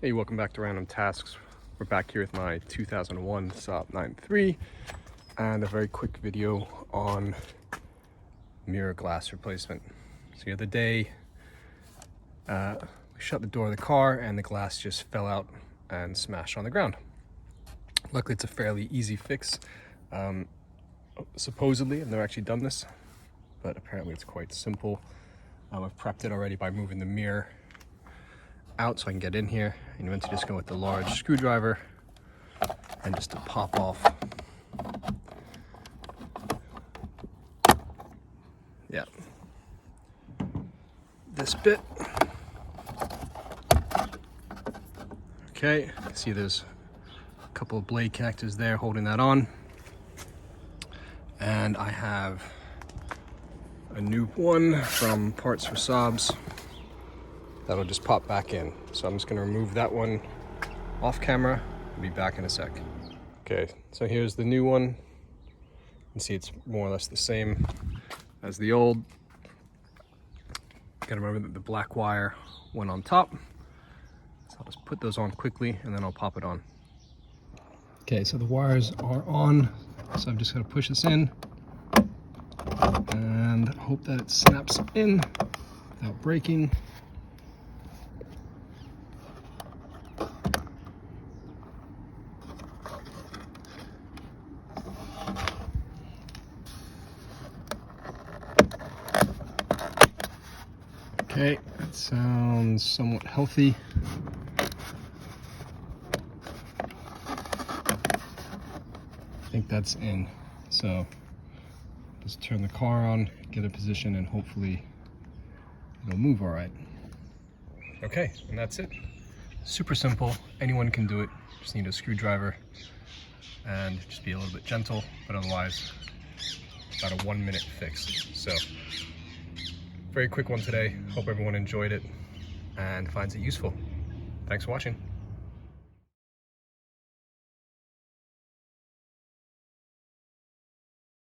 Hey, welcome back to Random Tasks. We're back here with my 2001 Saab 9.3 and a very quick video on mirror glass replacement. So the other day, we shut the door of the car and the glass just fell out and smashed on the ground. Luckily, it's a fairly easy fix. Supposedly, I've never actually done this, but apparently it's quite simple. I've prepped it already by moving the mirror out so I can get in here, and you want to just go with the large screwdriver and just to pop off. Yeah, this bit. Okay, you can see there's a couple of blade connectors there holding that on, and I have a new one from Parts for Saabs that'll just pop back in. So I'm just going to remove that one off camera and be back in a sec. Okay, so here's the new one. You can see it's more or less the same as the old. Gotta remember that the black wire went on top. So I'll just put those on quickly and then I'll pop it on. Okay, so the wires are on. So I'm just gonna push this in and hope that it snaps in without breaking. Okay, that sounds somewhat healthy. I think that's in. So just turn the car on, get a position, and hopefully it'll move all right. Okay, and that's it. Super simple, anyone can do it. Just need a screwdriver and just be a little bit gentle, but otherwise about a 1 minute fix. So very quick one today. Hope everyone enjoyed it and finds it useful. Thanks for watching.